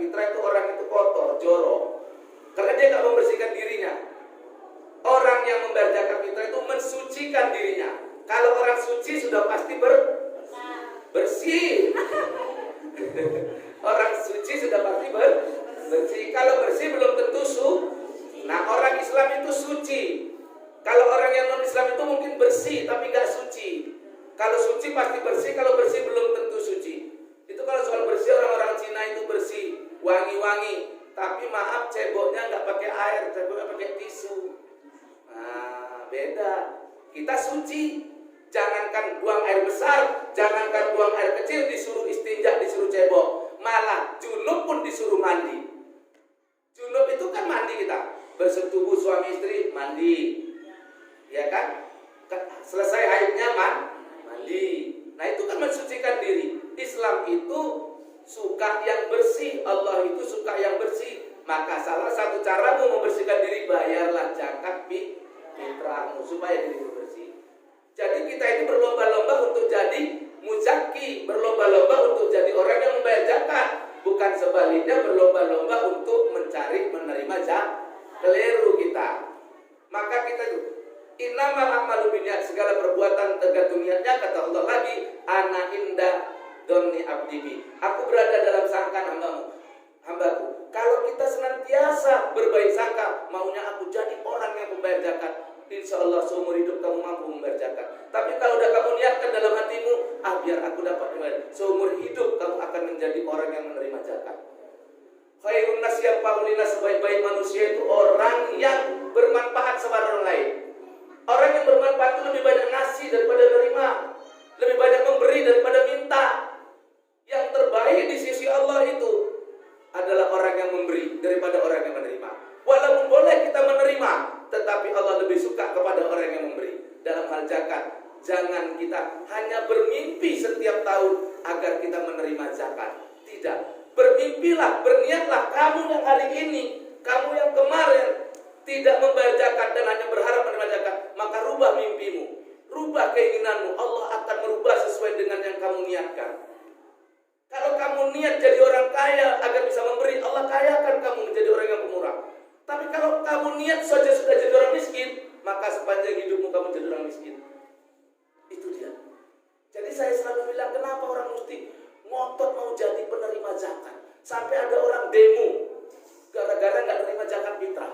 fitrah itu orang itu kotor, jorok. Karena dia nggak membersihkan dirinya. Orang yang membayar zakat fitrah itu mensucikan dirinya. Kalau orang suci sudah pasti bersih. Orang suci sudah pasti bersih. Kalau bersih belum tentu Nah, orang Islam itu suci. Kalau orang yang non Islam itu mungkin bersih tapi nggak suci. Kalau suci pasti bersih. Kalau bersih belum tentu suci. Itu kalau soal bersih, orang-orang Cina itu bersih, wangi-wangi. Tapi maaf, ceboknya nggak pakai air, ceboknya pakai tisu. Nah, beda. Kita suci. Jangankan buang air besar, jangankan buang air kecil, disuruh istinja, disuruh cebok. Malah junub pun disuruh mandi. Junub itu kan mandi kita. Bersetubuh suami istri, mandi. Ya kan? Selesai haidnya mandi. Nah, itu kan mensucikan diri. Islam itu suka yang bersih, Allah itu suka yang bersih. Maka salah satu caramu membersihkan diri, bayarlah zakat fitrahmu supaya dirimu bersih. Jadi kita ini berlomba-lomba untuk jadi muzaki, berlomba-lomba untuk jadi orang yang membayar zakat, bukan sebaliknya berlomba-lomba untuk mencari menerima zakat. Keliru kita. Maka kita itu innamal a'malu binniyat, segala perbuatan tergantung niatnya. Kata Allah lagi, ana inda dhanni abdi bi, aku berada dalam sangkaan hambaku. Kalau kita senantiasa berbaik sangka, maunya aku jadi orang yang membayar zakat, insya Allah seumur hidup kamu mampu membayar zakat. Tapi kalau udah kamu niatkan dalam hatimu, biar aku dapat membayar, seumur hidup kamu akan menjadi orang yang menerima zakat. Khairun nas yang paulina, sebaik-baik manusia itu orang yang bermanfaat kepada orang lain. Orang yang bermanfaat itu lebih banyak ngasih daripada menerima, lebih banyak memberi daripada minta. Yang terbaik di sisi Allah itu adalah orang yang memberi daripada orang yang menerima. Walaupun boleh kita menerima, tetapi Allah lebih suka kepada orang yang memberi. Dalam hal zakat, jangan kita hanya bermimpi setiap tahun agar kita menerima zakat. Tidak, bermimpilah, berniatlah kamu yang hari ini, kamu yang kemarin tidak membayar zakat dan hanya berharap menerima zakat, maka rubah mimpimu, rubah keinginanmu. Allah akan merubah sesuai dengan yang kamu niatkan. Kalau kamu niat jadi orang kaya agar bisa memberi, Allah kayakan kamu menjadi orang yang pemurah. Tapi kalau kamu niat saja sudah jadi orang miskin, maka sepanjang hidupmu kamu jadi orang miskin. Itu dia. Jadi saya selalu bilang, kenapa orang mesti ngotot mau jadi penerima zakat? Sampai ada orang demo gara-gara nggak terima zakat fitrah.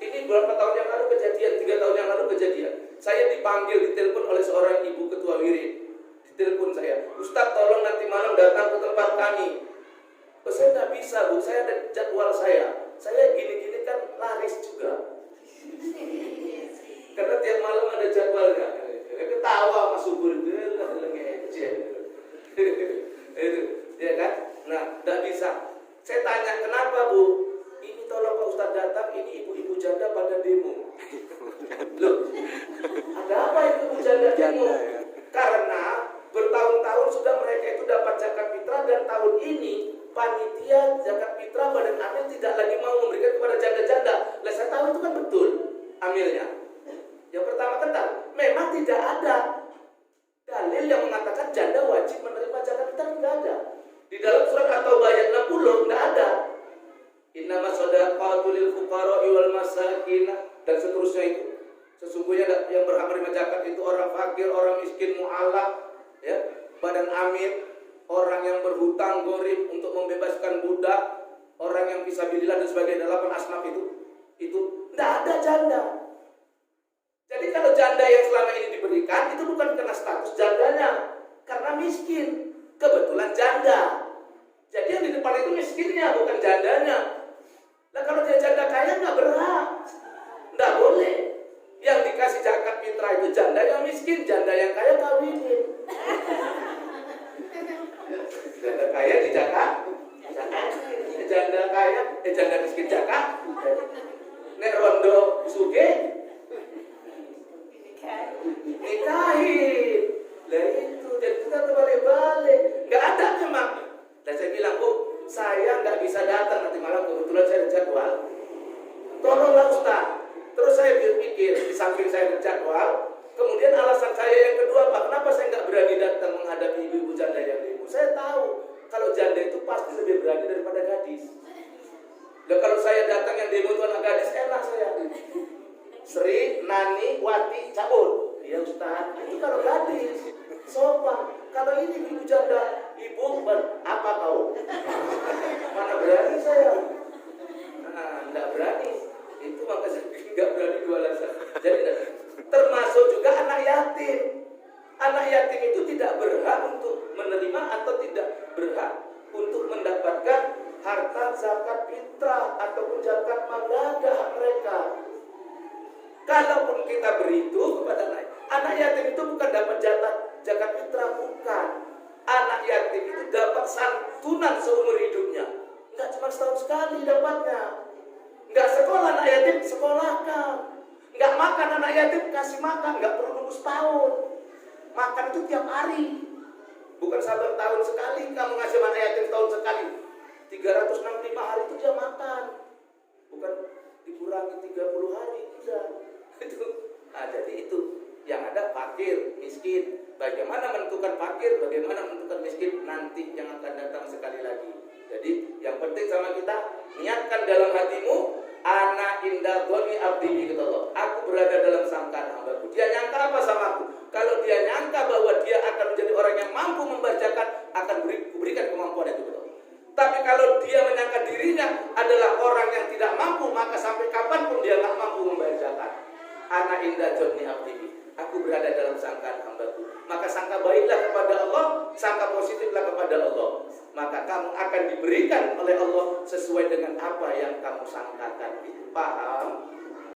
Ini beberapa tahun yang lalu kejadian, 3 tahun yang lalu kejadian. Saya dipanggil, ditelepon oleh seorang ibu ketua wirid. Ditelepon saya, Ustaz tolong nanti malam datang ke tempat kami. Saya nggak bisa Bu, saya ada jadwal saya gini-gini kan laris juga. Karena tiap malam ada jadwalnya. Ketawa Mas Subur itu lagi aja. Itu, ya kan? Nah, nggak bisa. Saya tanya, kenapa Bu? Ini tolong Pak Ustaz datang, ini ibu-ibu janda pada demo. Loh, ada apa ibu-ibu janda demo? Karena bertahun-tahun sudah mereka itu dapat zakat fitrah, dan tahun ini panitia zakat fitrah Badan Amil tidak lagi mau memberikan kepada janda-janda. Lah saya tahu itu kan betul amilnya. Yang pertama kan memang tidak ada dalil yang mengatakan janda wajib menerima zakat fitrah, tidak ada. Di dalam surat At-Taubah ayat 60 tidak ada. Innamas shadaqatu lil fuqara'i wal masakin, dan seterusnya itu. Sesungguhnya yang berhak menerima zakat itu orang fakir, orang miskin, mu'alaf, ya, badan amil, orang yang berhutang, gharib untuk membebaskan budak, orang yang fisabilillah dan sebagainya. 8 asnaf itu tidak ada janda. Jadi kalau janda yang selama ini diberikan itu bukan karena status jandanya, karena miskin, kebetulan janda. Jadi yang di depan itu miskinnya, bukan jandanya. Nah kalau dia janda kaya nggak berhak, nggak boleh. Yang dikasih zakat fitrah itu janda yang miskin, janda yang kaya kawinin. Janda kaya di zakat, janda kaya, janda miskin zakat. Nek rondo suge nikahin. Lah itu, jadi kita terbalik-balik. Nggak ada memang. Dan saya bilang, Bu, saya nggak bisa datang nanti malam, kebetulan saya ada jadwal. Tolonglah Ustaz. Terus saya pikir, di samping saya ada jadwal, kemudian alasan saya yang kedua, kalau gadis, sopan. Kalau ini ibu janda, ibu, apa kau? Mana berani saya? Nah, enggak berani. Itu maka saya enggak berani jualan saya. Jadi termasuk juga anak yatim. Anak yatim itu tidak berhak untuk menerima atau tidak berhak untuk mendapatkan harta zakat fitrah ataupun zakat magada hak mereka. Kalaupun kita beri itu kepada anak yatim itu bukan dapat zakat fitrah, bukan. Anak yatim itu dapat santunan seumur hidupnya. Enggak cuma setahun sekali dapatnya. Enggak sekolah anak yatim, sekolahkan. Enggak makan anak yatim, kasih makan. Enggak perlu nunggu setahun. Makan itu tiap hari. Bukan 1 tahun sekali kamu ngasih anak yatim setahun sekali. 365 hari itu dia makan. Bukan dikurangi 30 hari, tidak. Itu. Nah, jadi itu yang ada fakir, miskin. Bagaimana menentukan fakir, bagaimana menentukan miskin nanti yang akan datang sekali lagi. Jadi yang penting sama kita niatkan dalam hatimu, ana inda dhoni abdi kata Allah. Aku berada dalam sangkaan hambaku. Dia nyangka apa sama aku? Kalau dia nyangka bahwa dia akan menjadi orang yang mampu membayar zakat, akan kuberikan kemampuan itu kata Allah. Tapi kalau dia menyangka dirinya adalah orang yang tidak mampu, maka sampai kapanpun dia nggak mampu membayar zakat. Ana inda dhoni abdi. Aku berada dalam sangkaan hambaku. Maka sangka baiklah kepada Allah, sangka positiflah kepada Allah. Maka kamu akan diberikan oleh Allah sesuai dengan apa yang kamu sangkakan. Itu paham?